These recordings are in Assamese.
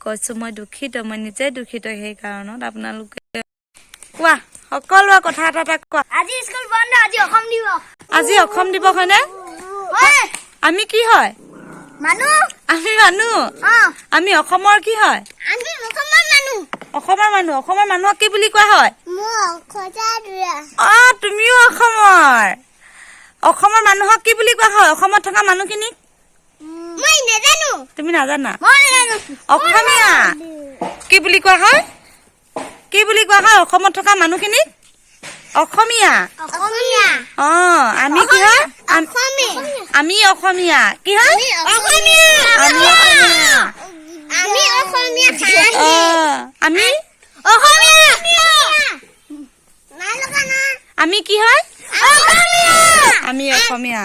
কৈছো মই দুখিত মই নিজে দুখিত সেই কাৰণত আপোনালোকে কোৱা সকলোৱা কথা এটা কোৱা আজি স্কুল বন্ধ আজি অসম দিবস হয়নে আমি কি হয় আমি মানুহ আমি অসমৰ কি হয় অসমৰ মানুহক কি বুলি কোৱা হয় তুমিও অসমৰ মানুহক কি বুলি কোৱা হয় অসমত থকা মানুহখিনিক মই নাজানো তুমি নাজানা মই নাজানো অসমীয়া কি বুলি কোৱা হয় অসমত থকা মানুহখিনিক অসমীয়া আমি কি হয় আমি অসমীয়া কি হয় আমি কি হয় আমি অসমীয়া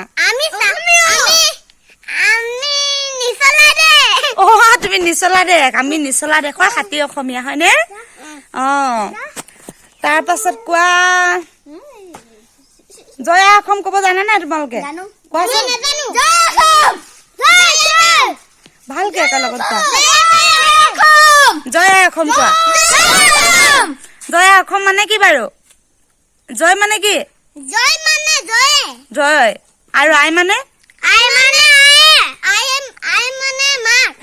তুমি নিচলা দেশ আমি নিচলা দেশৰ খাতি অসমীয়া হয়নে তাৰ পাছত কোৱা জয় অসম কব জানা নাই তোমালোকে কোৱাচোন ভালকে একেলগত কোৱা জয় অসম কোৱা জয় অসম মানে কি বাৰু জয় মানে কি জয় আৰু আই মানে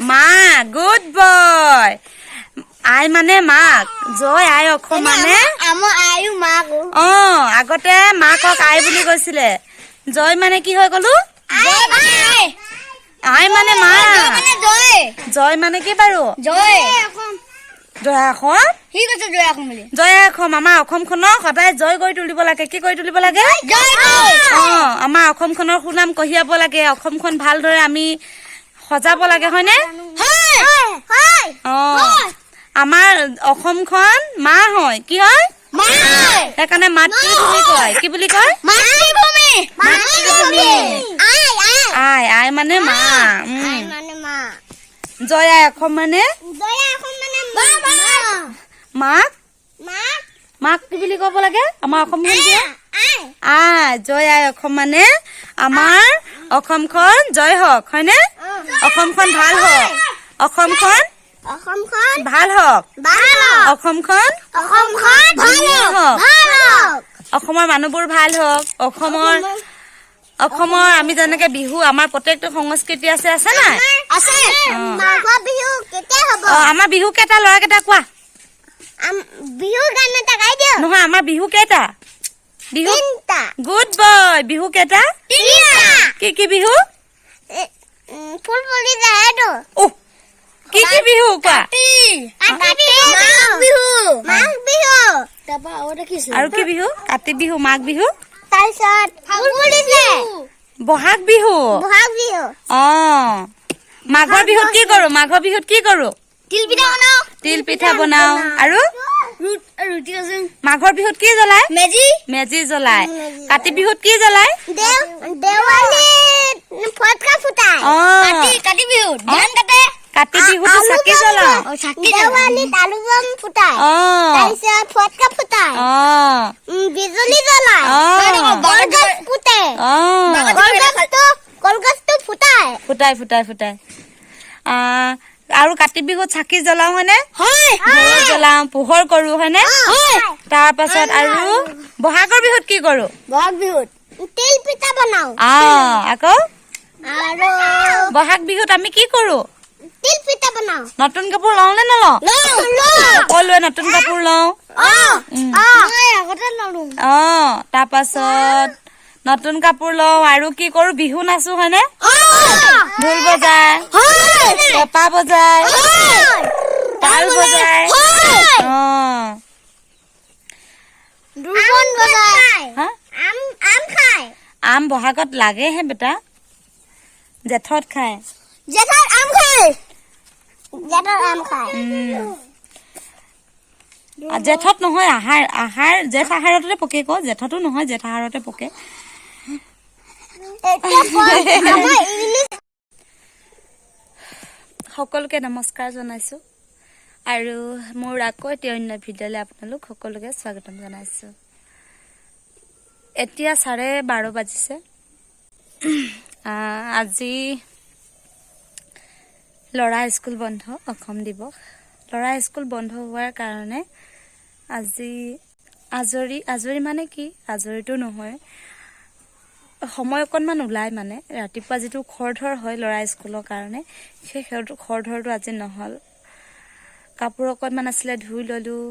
মা গুড বয় আই মানে মাক জয় আই অসম মানে আগতে মাকক আই বুলি কৈছিলে জয় মানে কি হয় কলো আই মানে মা জয় মানে কি বাৰু জয় অসম আমাৰ অসমখনক সদায় জয় কৰি তুলিব লাগে কি কৰি তুলিব লাগে আমাৰ অসমখনৰ সুনাম কঢ়িয়াব লাগে অসমখন ভালদৰে আমি সজাব লাগে হয়নে আমাৰ অসমখন মা হয় কি হয় সেইকাৰণে মাতৃভূমি কয় কি বুলি কয় আই মানে মা জয় আই অসম মানে মাক কি বুলি কব লাগে আমাৰ অসমখন জয় আই অসম মানে আমাৰ অসমখন জয় হওক হয়নে অসমখন ভাল হওক অসমখন ভাল হওক অসমখন অসমৰ মানুহবোৰ ভাল হওক অসমৰ আমি যেনেকে বিহু আমাৰ প্ৰত্যেকটো সংস্কৃতি আছে নাই আমাৰ বিহু কেইটা ল'ৰা কেইটা কোৱা নহয় আমাৰ বিহু কেইটা বিহু গুড বয় বিহু কেইটা কি বিহু কি বিহু কোৱা আৰু কি বিহু কাতি বিহু মাঘ বিহু বহাগ বিহু মাঘৰ বিহুত কি কৰো তিল পিঠা বনাও আৰু মাঘৰ বিহুত কি জ্বলাই মেজি জ্বলাই কাতি বিহুত কি জ্বলাই কাতি বিহুত চাকি জ্বলাও ফুটাই আৰু কাতি বিহুত চাকি জ্বলাও হয়নে জ্বলাও পোহৰ কৰো হয়নে তাৰ পাছত আৰু বহাগৰ বিহুত কি কৰো তিল পিঠা বনাও আকৌ বহাগ বিহুত আমি কি কৰো তিল পিঠা বনাও নতুন কাপোৰ লওঁ নে নলওঁ সকলোৱে নতুন কাপোৰ লওঁ তাৰ পাছত নতুন কাপোৰ লওঁ আৰু কি কৰো বিহু নাচো হয়নে ঢোল বজাই পেঁপা বজাই তাল বজাই আম বহাগত লাগেহে বেটা জেঠত খায় জেঠত নহয় আহাৰ জেঠ আহাৰতে পকে ক জেঠতো নহয় জেঠ আহাৰতে পকে সকলোকে নমস্কাৰ জনাইছো আৰু মোৰ আকৌ এটি অন্য ভিডিঅ'লৈ আপোনালোক সকলোকে স্বাগতম জনাইছো এতিয়া 12:30 বাজিছে আজি ল'ৰা স্কুল বন্ধ অসম দিৱস ল'ৰা স্কুল বন্ধ হোৱাৰ কাৰণে আজি আজৰি মানে কি আজৰিটো নহয় সময় অকণমান ওলাই মানে ৰাতিপুৱা যিটো খৰধৰ হয় ল'ৰা স্কুলৰ কাৰণে সেই খৰধৰটো আজি নহ'ল কাপোৰ অকণমান আছিলে ধুই ল'লোঁ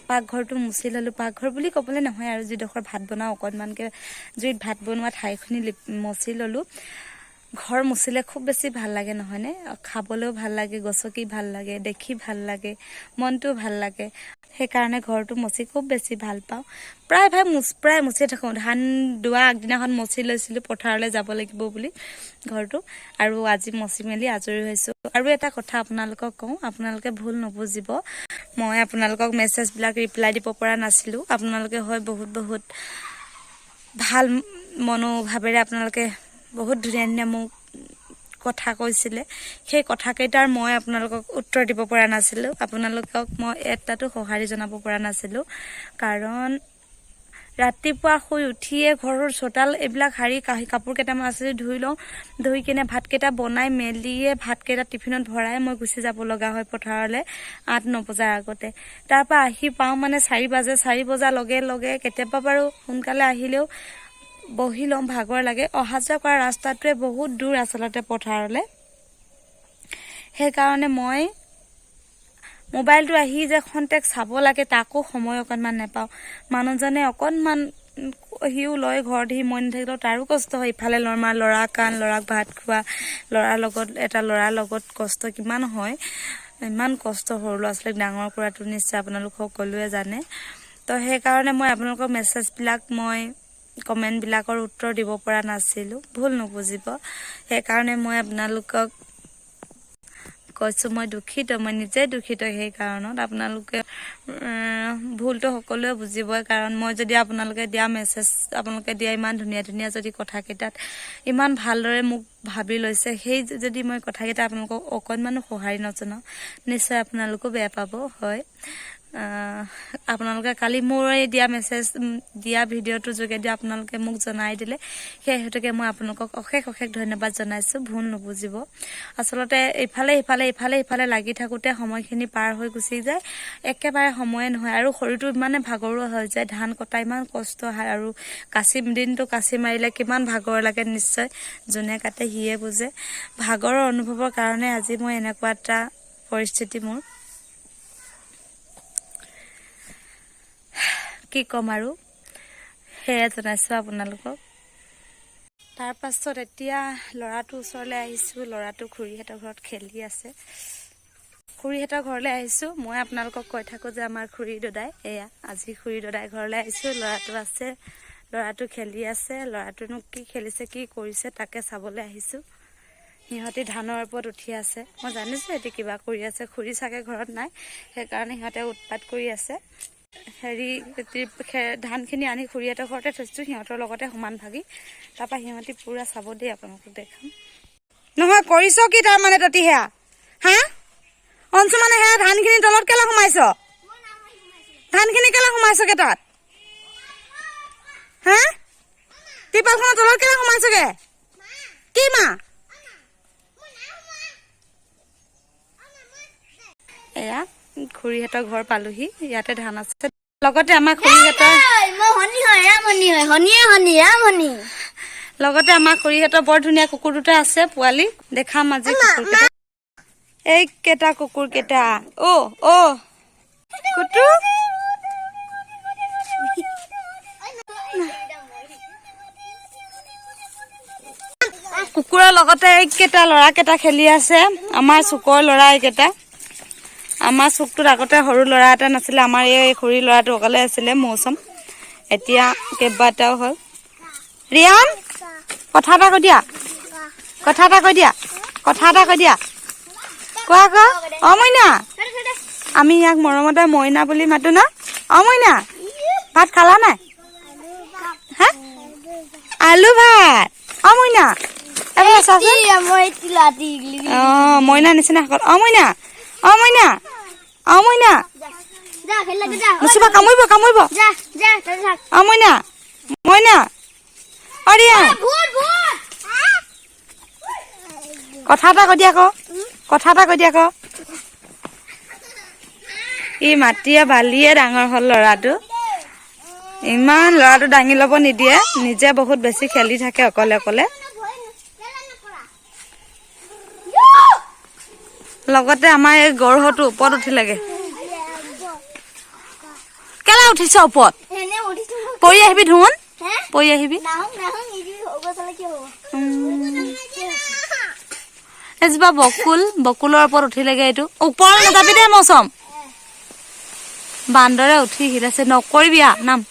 পাকঘৰটো মুচি ল'লোঁ পাকঘৰ বুলি ক'বলৈ নহয় আৰু যিডোখৰ ভাত বনাওঁ অকণমানকৈ জুইত ভাত বনোৱা ঠাইখিনি মচি ল'লোঁ ঘৰ মুচিলে খুব বেছি ভাল লাগে নহয়নে খাবলৈও ভাল লাগে গছকি ভাল লাগে দেখি ভাল লাগে মনটো ভাল লাগে সেইকাৰণে ঘৰটো মচি খুব বেছি ভাল পাওঁ প্ৰায় মুচি থাকোঁ ধান দোৱা আগদিনাখন মচি লৈছিলোঁ পথাৰলৈ যাব লাগিব বুলি ঘৰটো আৰু আজি মচি মেলি আজৰি হৈছোঁ আৰু এটা কথা আপোনালোকক কওঁ আপোনালোকে ভুল নুবুজিব মই আপোনালোকক মেছেজবিলাক ৰিপ্লাই দিব পৰা নাছিলোঁ আপোনালোকে হয় বহুত ভাল মনোভাৱেৰে আপোনালোকে বহুত ধুনীয়া মোক কথা কৈছিলে সেই কথাকেইটাৰ মই আপোনালোকক উত্তৰ দিব পৰা নাছিলোঁ আপোনালোকক মই এটাতো সঁহাৰি জনাব পৰা নাছিলোঁ কাৰণ ৰাতিপুৱা শুই উঠিয়ে ঘৰৰ চোতাল এইবিলাক সাৰি কাপোৰ কেইটামান আছিল ধুই লওঁ ধুই কিনে ভাতকেইটা বনাই মেলিয়ে ভাতকেইটা টিফিনত ভৰাই মই গুচি যাব লগা হয় পথাৰলৈ 8-9 বজাৰ আগতে তাৰ পৰা আহি পাওঁ মানে 4 বাজে 4 বজাৰ লগে কেতিয়াবা বাৰু সোনকালে আহিলেও বহি লওঁ ভাগৰ লাগে অহা যোৱা কৰা ৰাস্তাটোৱে বহুত দূৰ আচলতে পথাৰলৈ সেইকাৰণে মই মোবাইলটো আহি যে খন্তেক চাব লাগে তাকো সময় অকণমান নাপাওঁ মানুহজনে অকণমান হিও লয় ঘৰত সি মই নাথাকিলেও তাৰো কষ্ট হয় ইফালে ল'ৰা কাণ ল'ৰাক ভাত খোৱা ল'ৰাৰ লগত কষ্ট কিমান হয় ইমান কষ্ট সৰু ল'ৰা ছোৱালীক ডাঙৰ কৰাটো নিশ্চয় আপোনালোক সকলোৱে জানে তো সেইকাৰণে মই আপোনালোকৰ মেছেজবিলাক মই কমেণ্টবিলাকৰ উত্তৰ দিব পৰা নাছিলোঁ ভুল নুবুজিব সেইকাৰণে মই আপোনালোকক কৈছোঁ মই দুখিত মই নিজে দুখিত সেই কাৰণত আপোনালোকে ভুলটো সকলোৱে বুজিবই কাৰণ মই যদি আপোনালোকে দিয়া মেছেজ আপোনালোকে দিয়া ইমান ধুনীয়া যদি কথাকেইটাত ইমান ভালদৰে মোক ভাবি লৈছে সেই যদি মই কথাকেইটা আপোনালোকক অকণমানো সঁহাৰি নজনাওঁ নিশ্চয় আপোনালোকো বেয়া পাব হয় আপোনালোকে কালি মোৰ দিয়া মেছেজ দিয়া ভিডিঅ'টোৰ যোগেদি আপোনালোকে মোক জনাই দিলে সেই হেতুকে মই আপোনালোকক অশেষ ধন্যবাদ জনাইছোঁ ভুল নুবুজিব আচলতে ইফালে লাগি থাকোঁতে সময়খিনি পাৰ হৈ গুচি যায় একেবাৰে সময়ে নহয় আৰু শৰীৰটো ইমানে ভাগৰুৱা হৈ যায় ধান কটা ইমান কষ্ট হয় আৰু দিনটো কাচি মাৰিলে কিমান ভাগৰ লাগে নিশ্চয় যোনে কাটে সিয়ে বুজে ভাগৰৰ অনুভৱৰ কাৰণে আজি মই এনেকুৱা এটা পৰিস্থিতি মোৰ কি কম আৰু সেয়া জনাইছোঁ আপোনালোকক তাৰ পাছত এতিয়া ল'ৰাটোৰ ওচৰলৈ আহিছোঁ ল'ৰাটো খুৰীহঁতৰ ঘৰত খেলি আছে খুৰীহঁতৰ ঘৰলৈ আহিছোঁ মই আপোনালোকক কৈ থাকোঁ যে আমাৰ খুৰী দদাই এয়া আজি খুৰী দদাই ঘৰলৈ আহিছোঁ ল'ৰাটো আছে ল'ৰাটো খেলি আছে ল'ৰাটোনো কি খেলিছে কি কৰিছে তাকে চাবলৈ আহিছোঁ সিহঁতে ধানৰ ওপৰত উঠি আছে মই জানিছোঁ সিহঁতে কিবা কৰি আছে খুৰী চাগে ঘৰত নাই সেইকাৰণে সিহঁতে উৎপাত কৰি আছে ধানখিনি আনি খুৰীহঁতৰ ঘৰতে থৈছোঁ সিহঁতৰ লগতে সমান ভাগি তাৰপৰা সিহঁতি পুৰা চাব দেই আপোনালোকক দেখাম নহয় কৰিছ কি তাৰমানে ততি সেয়া হা অঞ্চু মানে সেয়া ধানখিনি তলত কেলে সোমাইছ ধানখিনি কেলে সোমাইছগে তাত হা টিপালখনৰ তলত কেলে সোমাইছগে কি মা এয়া খুৰীহঁতৰ ঘৰ পালোহি ইয়াতে ধান আছে লগতে আমাৰ খুৰীহঁতৰ লগতে আমাৰ খুৰীহঁতৰ বৰ ধুনীয়া কুকুৰ দুটা আছে পোৱালি দেখাম আজি কুকুৰকেইটা এইকেইটা কুকুৰকেইটা কুটু কুকুৰৰ লগতে এইকেইটা ল'ৰাকেইটা খেলি আছে আমাৰ চুকৰ ল'ৰা এইকেইটা আমাৰ চুকটোত আগতে সৰু ল'ৰা এটা নাছিলে আমাৰ এই খুৰী ল'ৰাটো অকলে আছিলে মৌচম এতিয়া কেইবাটাও হ'ল ৰিয়ান কথা এটা কৈ দিয়া কোৱা মইনা আমি ইয়াক মৰমতে মইনা বুলি মাতো ন মইনা ভাত খালা নাই হা আলু ভাত মইনা এবাৰ চাচোন মইনা নিচিনা মইনা মুচিবা কামুৰিব মইনা কথা এটা কৈ দিয়া আকৌ কথা এটা কৈ দিয়া ক ই মাটিয়ে বালিয়ে ডাঙৰ হ'ল ল'ৰাটো ইমান ল'ৰাটো দাঙি ল'ব নিদিয়ে নিজে বহুত বেছি খেলি থাকে অকলে অকলে লগতে আমাৰ এই গৰহটো ওপৰত উঠিলেগে কেলা উঠিছ ওপৰত পৰি আহিবি ধুন পৰি আহিবি এজোপা বকুলৰ ওপৰত উঠিলেগে এইটো ওপৰত নাযাবি দে মৌচম বান্দৰে উঠি হিলাইছে নকৰিবি নাম